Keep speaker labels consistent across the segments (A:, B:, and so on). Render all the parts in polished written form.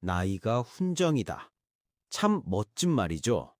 A: 나이가 훈정이다. 참 멋진 말이죠.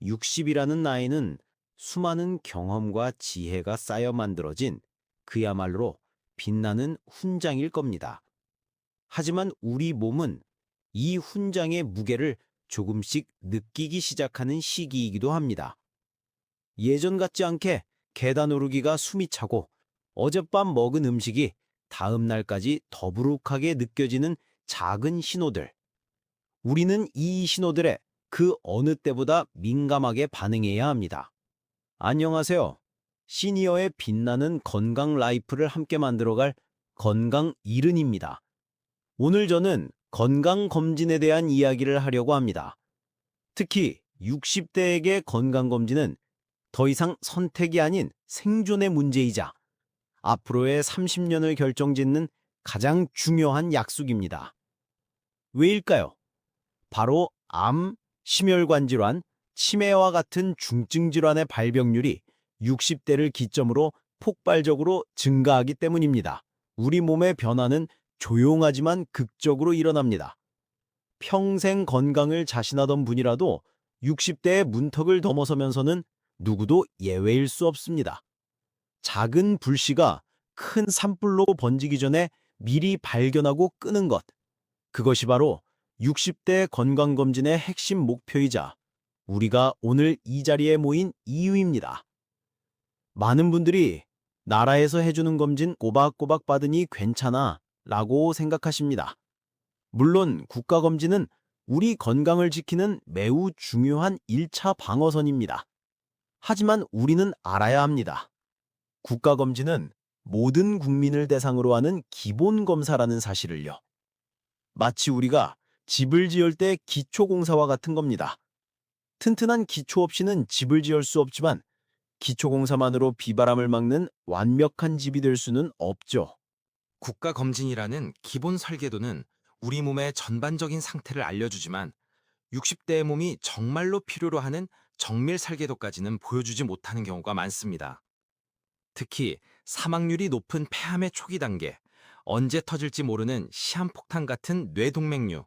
A: 60이라는 나이는 수많은 경험과 지혜가 쌓여 만들어진 그야말로 빛나는 훈장일 겁니다. 하지만 우리 몸은 이 훈장의 무게를 조금씩 느끼기 시작하는 시기이기도 합니다. 예전 같지 않게 계단 오르기가 숨이 차고 어젯밤 먹은 음식이 다음 날까지 더부룩하게 느껴지는 작은 신호들. 우리는 이 신호들에 그 어느 때보다 민감하게 반응해야 합니다. 안녕하세요. 시니어의 빛나는 건강 라이프를 함께 만들어갈 건강 이른입니다. 오늘 저는 건강검진에 대한 이야기를 하려고 합니다. 특히 60대에게 건강검진은 더 이상 선택이 아닌 생존의 문제이자 앞으로의 30년을 결정짓는 가장 중요한 약속입니다. 왜일까요? 바로 암, 심혈관 질환, 치매와 같은 중증 질환의 발병률이 60대를 기점으로 폭발적으로 증가하기 때문입니다. 우리 몸의 변화는 조용하지만 극적으로 일어납니다. 평생 건강을 자신하던 분이라도 60대의 문턱을 넘어서면서는 누구도 예외일 수 없습니다. 작은 불씨가 큰 산불로 번지기 전에 미리 발견하고 끄는 것. 그것이 바로 60대 건강검진의 핵심 목표이자 우리가 오늘 이 자리에 모인 이유입니다. 많은 분들이 나라에서 해주는 검진 꼬박꼬박 받으니 괜찮아 라고 생각하십니다. 물론 국가검진은 우리 건강을 지키는 매우 중요한 1차 방어선입니다. 하지만 우리는 알아야 합니다. 국가검진은 모든 국민을 대상으로 하는 기본검사라는 사실을요. 마치 우리가 집을 지을 때 기초공사와 같은 겁니다. 튼튼한 기초 없이는 집을 지을 수 없지만 기초공사만으로 비바람을 막는 완벽한 집이 될 수는 없죠.
B: 국가검진이라는 기본 설계도는 우리 몸의 전반적인 상태를 알려주지만 60대의 몸이 정말로 필요로 하는 정밀 설계도까지는 보여주지 못하는 경우가 많습니다. 특히 사망률이 높은 폐암의 초기 단계, 언제 터질지 모르는 시한폭탄 같은 뇌동맥류,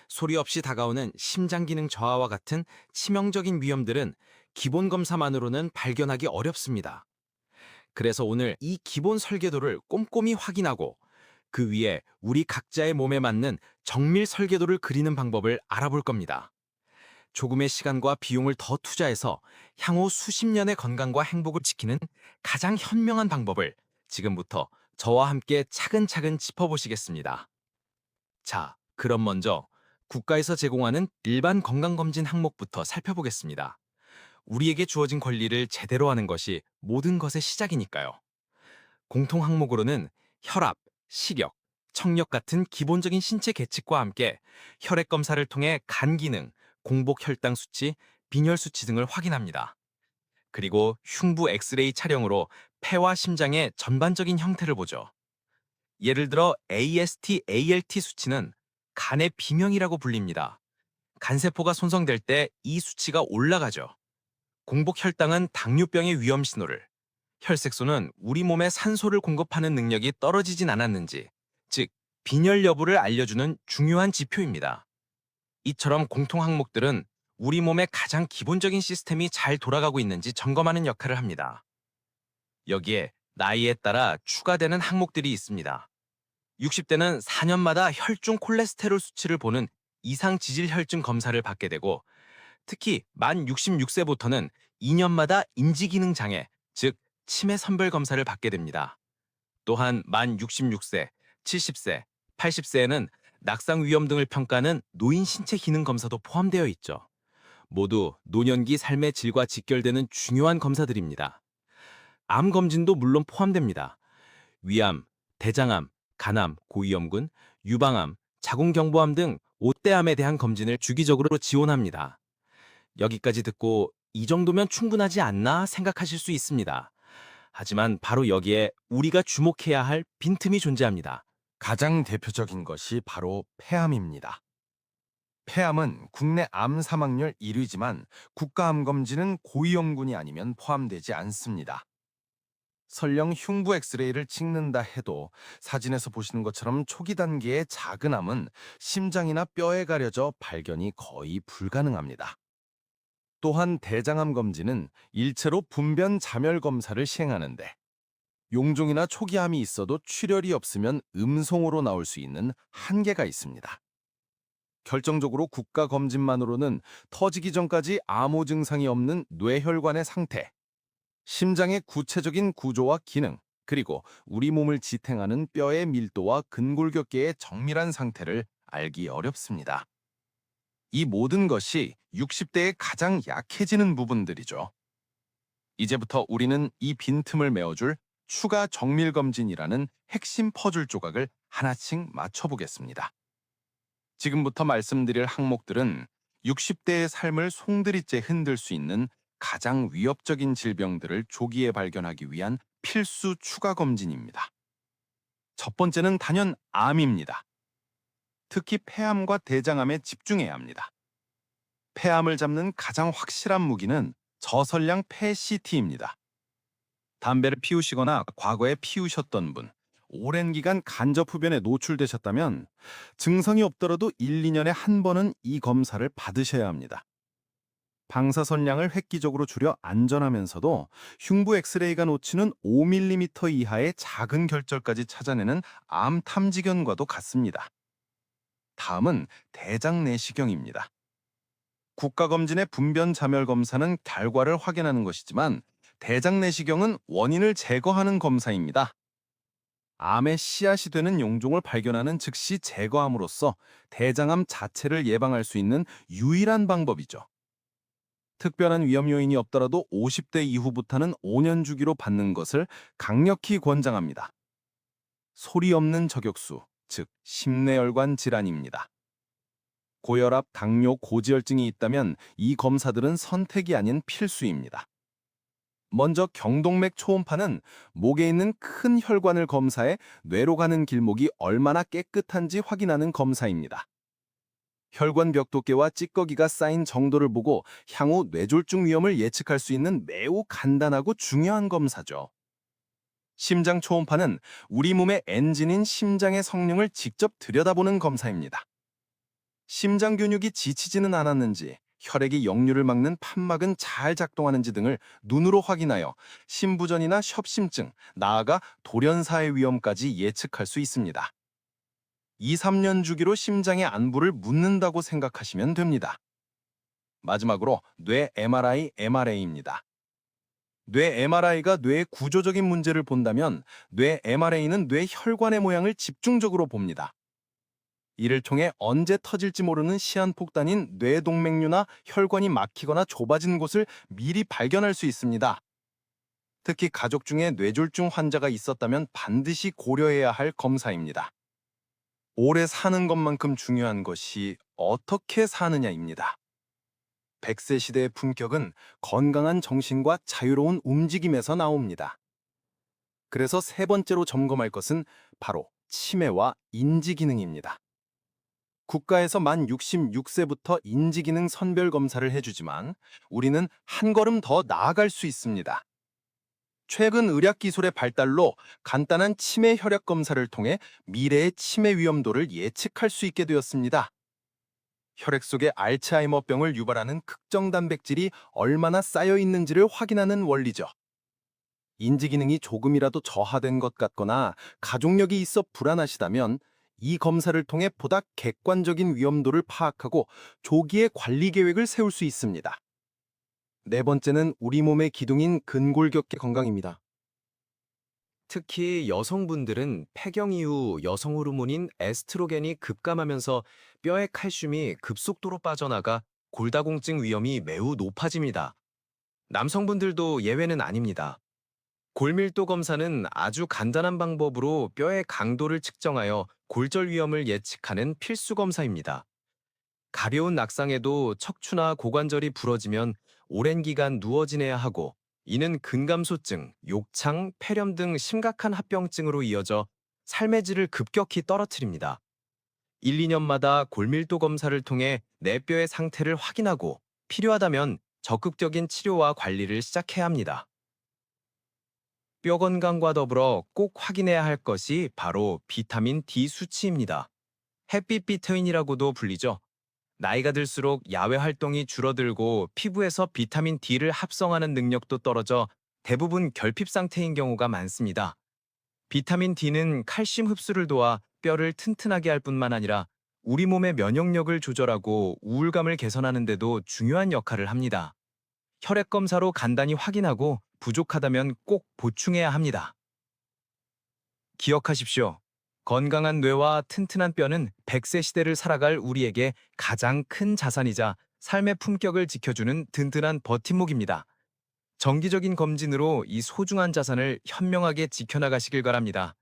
B: 소리 없이 다가오는 심장기능 저하와 같은 치명적인 위험들은 기본 검사만으로는 발견하기 어렵습니다. 그래서 오늘 이 기본 설계도를 꼼꼼히 확인하고 그 위에 우리 각자의 몸에 맞는 정밀 설계도를 그리는 방법을 알아볼 겁니다. 조금의 시간과 비용을 더 투자해서 향후 수십 년의 건강과 행복을 지키는 가장 현명한 방법을 지금부터 저와 함께 차근차근 짚어보시겠습니다. 자, 그럼 먼저 국가에서 제공하는 일반 건강검진 항목부터 살펴보겠습니다. 우리에게 주어진 권리를 제대로 하는 것이 모든 것의 시작이니까요. 공통 항목으로는 혈압, 시력, 청력 같은 기본적인 신체 계측과 함께 혈액 검사를 통해 간 기능, 공복 혈당 수치, 빈혈 수치 등을 확인합니다. 그리고 흉부 엑스레이 촬영으로 폐와 심장의 전반적인 형태를 보죠. 예를 들어 AST, ALT 수치는 간의 비명이라고 불립니다. 간세포가 손상될 때 이 수치가 올라가죠. 공복 혈당은 당뇨병의 위험 신호를, 혈색소는 우리 몸에 산소를 공급하는 능력이 떨어지진 않았는지, 즉 빈혈 여부를 알려주는 중요한 지표입니다. 이처럼 공통 항목들은 우리 몸의 가장 기본적인 시스템이 잘 돌아가고 있는지 점검하는 역할을 합니다. 여기에 나이에 따라 추가되는 항목들이 있습니다. 60대는 4년마다 혈중 콜레스테롤 수치를 보는 이상 지질 혈증 검사를 받게 되고, 특히 만 66세부터는 2년마다 인지기능 장애, 즉 치매 선별 검사를 받게 됩니다. 또한 만 66세, 70세, 80세에는 낙상 위험 등을 평가하는 노인 신체 기능 검사도 포함되어 있죠. 모두 노년기 삶의 질과 직결되는 중요한 검사들입니다. 암 검진도 물론 포함됩니다. 위암, 대장암, 간암, 고위험군, 유방암, 자궁경부암 등 5대암에 대한 검진을 주기적으로 지원합니다. 여기까지 듣고 이 정도면 충분하지 않나 생각하실 수 있습니다. 하지만 바로 여기에 우리가 주목해야 할 빈틈이 존재합니다.
C: 가장 대표적인 것이 바로 폐암입니다. 폐암은 국내 암 사망률 1위지만 국가암검진은 고위험군이 아니면 포함되지 않습니다. 설령 흉부 엑스레이를 찍는다 해도 사진에서 보시는 것처럼 초기 단계의 작은 암은 심장이나 뼈에 가려져 발견이 거의 불가능합니다. 또한 대장암 검진은 일체로 분변 자멸 검사를 시행하는데 용종이나 초기암이 있어도 출혈이 없으면 음성으로 나올 수 있는 한계가 있습니다. 결정적으로 국가 검진만으로는 터지기 전까지 아무 증상이 없는 뇌혈관의 상태, 심장의 구체적인 구조와 기능, 그리고 우리 몸을 지탱하는 뼈의 밀도와 근골격계의 정밀한 상태를 알기 어렵습니다. 이 모든 것이 60대에 가장 약해지는 부분들이죠. 이제부터 우리는 이 빈틈을 메워줄 추가 정밀 검진이라는 핵심 퍼즐 조각을 하나씩 맞춰보겠습니다. 지금부터 말씀드릴 항목들은 60대의 삶을 송두리째 흔들 수 있는 가장 위협적인 질병들을 조기에 발견하기 위한 필수 추가 검진입니다. 첫 번째는 단연 암입니다. 특히 폐암과 대장암에 집중해야 합니다. 폐암을 잡는 가장 확실한 무기는 저설량 폐CT입니다. 담배를 피우시거나 과거에 피우셨던 분, 오랜 기간 간접 흡연에 노출되셨다면 증상이 없더라도 1, 2년에 한 번은 이 검사를 받으셔야 합니다. 방사선량을 획기적으로 줄여 안전하면서도 흉부 엑스레이가 놓치는 5mm 이하의 작은 결절까지 찾아내는 암 탐지견과도 같습니다. 다음은 대장 내시경입니다. 국가검진의 분변 자멸 검사는 결과를 확인하는 것이지만 대장 내시경은 원인을 제거하는 검사입니다. 암의 씨앗이 되는 용종을 발견하는 즉시 제거함으로써 대장암 자체를 예방할 수 있는 유일한 방법이죠. 특별한 위험 요인이 없더라도 50대 이후부터는 5년 주기로 받는 것을 강력히 권장합니다. 소리 없는 저격수, 즉 심내혈관 질환입니다. 고혈압, 당뇨, 고지혈증이 있다면 이 검사들은 선택이 아닌 필수입니다. 먼저 경동맥 초음파는 목에 있는 큰 혈관을 검사해 뇌로 가는 길목이 얼마나 깨끗한지 확인하는 검사입니다. 혈관 벽 두께와 찌꺼기가 쌓인 정도를 보고 향후 뇌졸중 위험을 예측할 수 있는 매우 간단하고 중요한 검사죠. 심장 초음파는 우리 몸의 엔진인 심장의 성능을 직접 들여다보는 검사입니다. 심장 근육이 지치지는 않았는지, 혈액이 역류를 막는 판막은 잘 작동하는지 등을 눈으로 확인하여 심부전이나 협심증, 나아가 돌연사의 위험까지 예측할 수 있습니다. 2, 3년 주기로 심장의 안부를 묻는다고 생각하시면 됩니다. 마지막으로 뇌 MRI, MRA입니다. 뇌 MRI가 뇌의 구조적인 문제를 본다면 뇌 MRA는 뇌 혈관의 모양을 집중적으로 봅니다. 이를 통해 언제 터질지 모르는 시한폭탄인 뇌동맥류나 혈관이 막히거나 좁아진 곳을 미리 발견할 수 있습니다. 특히 가족 중에 뇌졸중 환자가 있었다면 반드시 고려해야 할 검사입니다. 오래 사는 것만큼 중요한 것이 어떻게 사느냐입니다. 100세 시대의 품격은 건강한 정신과 자유로운 움직임에서 나옵니다. 그래서 세 번째로 점검할 것은 바로 치매와 인지기능입니다. 국가에서 만 66세부터 인지기능 선별 검사를 해주지만 우리는 한 걸음 더 나아갈 수 있습니다. 최근 의학기술의 발달로 간단한 치매 혈액 검사를 통해 미래의 치매 위험도를 예측할 수 있게 되었습니다. 혈액 속에 알츠하이머병을 유발하는 극정 단백질이 얼마나 쌓여 있는지를 확인하는 원리죠. 인지기능이 조금이라도 저하된 것 같거나 가족력이 있어 불안하시다면 이 검사를 통해 보다 객관적인 위험도를 파악하고 조기에 관리 계획을 세울 수 있습니다. 네 번째는 우리 몸의 기둥인 근골격계 건강입니다.
D: 특히 여성분들은 폐경 이후 여성 호르몬인 에스트로겐이 급감하면서 뼈의 칼슘이 급속도로 빠져나가 골다공증 위험이 매우 높아집니다. 남성분들도 예외는 아닙니다. 골밀도 검사는 아주 간단한 방법으로 뼈의 강도를 측정하여 골절 위험을 예측하는 필수 검사입니다. 가벼운 낙상에도 척추나 고관절이 부러지면 오랜 기간 누워 지내야 하고, 이는 근감소증, 욕창, 폐렴 등 심각한 합병증으로 이어져 삶의 질을 급격히 떨어뜨립니다. 1, 2년마다 골밀도 검사를 통해 내 뼈의 상태를 확인하고 필요하다면 적극적인 치료와 관리를 시작해야 합니다. 뼈 건강과 더불어 꼭 확인해야 할 것이 바로 비타민 D 수치입니다. 햇빛 비타민이라고도 불리죠. 나이가 들수록 야외 활동이 줄어들고 피부에서 비타민 D를 합성하는 능력도 떨어져 대부분 결핍 상태인 경우가 많습니다. 비타민 D는 칼슘 흡수를 도와 뼈를 튼튼하게 할 뿐만 아니라 우리 몸의 면역력을 조절하고 우울감을 개선하는 데도 중요한 역할을 합니다. 혈액 검사로 간단히 확인하고 부족하다면 꼭 보충해야 합니다. 기억하십시오. 건강한 뇌와 튼튼한 뼈는 100세 시대를 살아갈 우리에게 가장 큰 자산이자 삶의 품격을 지켜주는 든든한 버팀목입니다. 정기적인 검진으로 이 소중한 자산을 현명하게 지켜나가시길 바랍니다.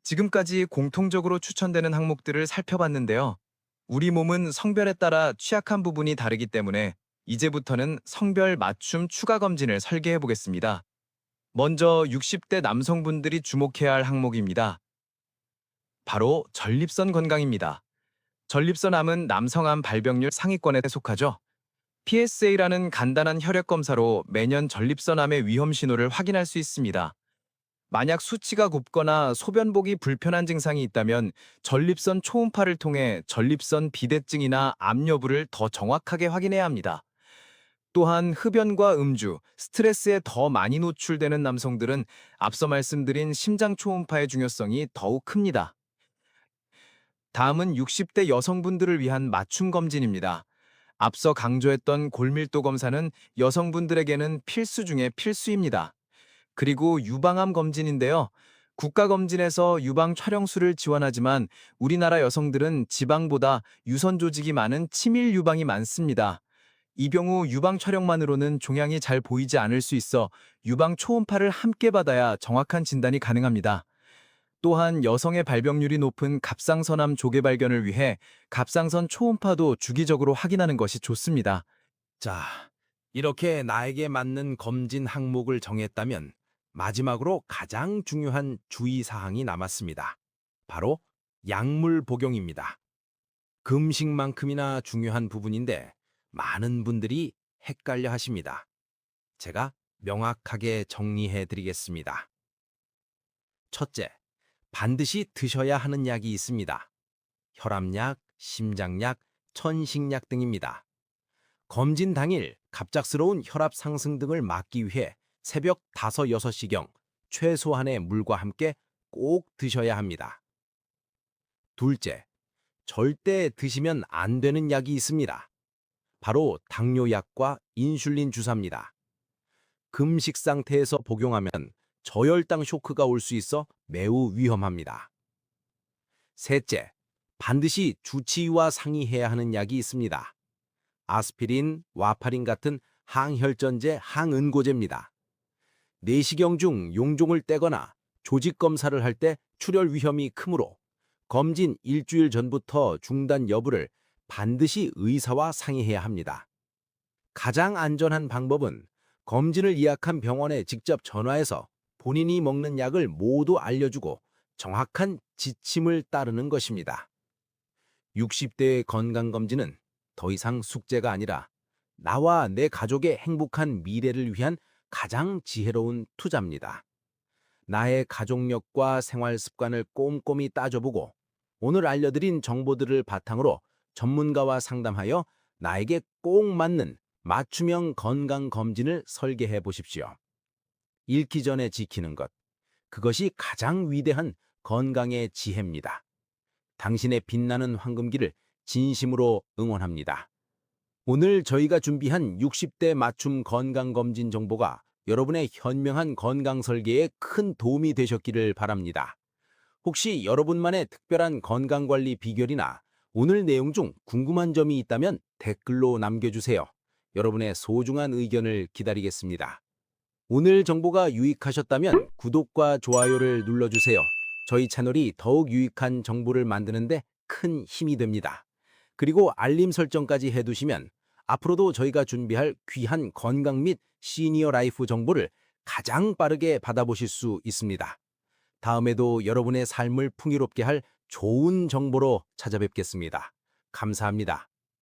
D: 지금까지 공통적으로 추천되는 항목들을 살펴봤는데요. 우리 몸은 성별에 따라 취약한 부분이 다르기 때문에 이제부터는 성별 맞춤 추가 검진을 설계해 보겠습니다. 먼저 60대 남성분들이 주목해야 할 항목입니다. 바로 전립선 건강입니다. 전립선암은 남성암 발병률 상위권에 속하죠. PSA라는 간단한 혈액 검사로 매년 전립선암의 위험 신호를 확인할 수 있습니다. 만약 수치가 곱거나 소변보기 불편한 증상이 있다면 전립선 초음파를 통해 전립선 비대증이나 암 여부를 더 정확하게 확인해야 합니다. 또한 흡연과 음주, 스트레스에 더 많이 노출되는 남성들은 앞서 말씀드린 심장 초음파의 중요성이 더욱 큽니다. 다음은 60대 여성분들을 위한 맞춤 검진입니다. 앞서 강조했던 골밀도 검사는 여성분들에게는 필수 중에 필수입니다. 그리고 유방암 검진인데요. 국가검진에서 유방 촬영술을 지원하지만 우리나라 여성들은 지방보다 유선 조직이 많은 치밀 유방이 많습니다. 이 경우 유방 촬영만으로는 종양이 잘 보이지 않을 수 있어 유방 초음파를 함께 받아야 정확한 진단이 가능합니다. 또한 여성의 발병률이 높은 갑상선암 조기 발견을 위해 갑상선 초음파도 주기적으로 확인하는 것이 좋습니다.
B: 자, 이렇게 나에게 맞는 검진 항목을 정했다면 마지막으로 가장 중요한 주의사항이 남았습니다. 바로 약물 복용입니다. 금식만큼이나 중요한 부분인데 많은 분들이 헷갈려 하십니다. 제가 명확하게 정리해 드리겠습니다. 첫째, 반드시 드셔야 하는 약이 있습니다. 혈압약, 심장약, 천식약 등입니다. 검진 당일 갑작스러운 혈압 상승 등을 막기 위해 새벽 5, 6시경 최소한의 물과 함께 꼭 드셔야 합니다. 둘째, 절대 드시면 안 되는 약이 있습니다. 바로 당뇨약과 인슐린 주사입니다. 금식 상태에서 복용하면 저혈당 쇼크가 올 수 있어 매우 위험합니다. 셋째, 반드시 주치의와 상의해야 하는 약이 있습니다. 아스피린, 와파린 같은 항혈전제, 항응고제입니다. 내시경 중 용종을 떼거나 조직 검사를 할 때 출혈 위험이 크므로 검진 일주일 전부터 중단 여부를 반드시 의사와 상의해야 합니다. 가장 안전한 방법은 검진을 예약한 병원에 직접 전화해서 본인이 먹는 약을 모두 알려주고 정확한 지침을 따르는 것입니다. 60대의 건강검진은 더 이상 숙제가 아니라 나와 내 가족의 행복한 미래를 위한 가장 지혜로운 투자입니다. 나의 가족력과 생활 습관을 꼼꼼히 따져보고 오늘 알려드린 정보들을 바탕으로 전문가와 상담하여 나에게 꼭 맞는 맞춤형 건강검진을 설계해 보십시오. 잃기 전에 지키는 것, 그것이 가장 위대한 건강의 지혜입니다. 당신의 빛나는 황금기를 진심으로 응원합니다. 오늘 저희가 준비한 60대 맞춤 건강검진 정보가 여러분의 현명한 건강 설계에 큰 도움이 되셨기를 바랍니다. 혹시 여러분만의 특별한 건강관리 비결이나 오늘 내용 중 궁금한 점이 있다면 댓글로 남겨주세요. 여러분의 소중한 의견을 기다리겠습니다. 오늘 정보가 유익하셨다면 구독과 좋아요를 눌러주세요. 저희 채널이 더욱 유익한 정보를 만드는데 큰 힘이 됩니다. 그리고 알림 설정까지 해두시면 앞으로도 저희가 준비할 귀한 건강 및 시니어 라이프 정보를 가장 빠르게 받아보실 수 있습니다. 다음에도 여러분의 삶을 풍요롭게 할 좋은 정보로 찾아뵙겠습니다. 감사합니다.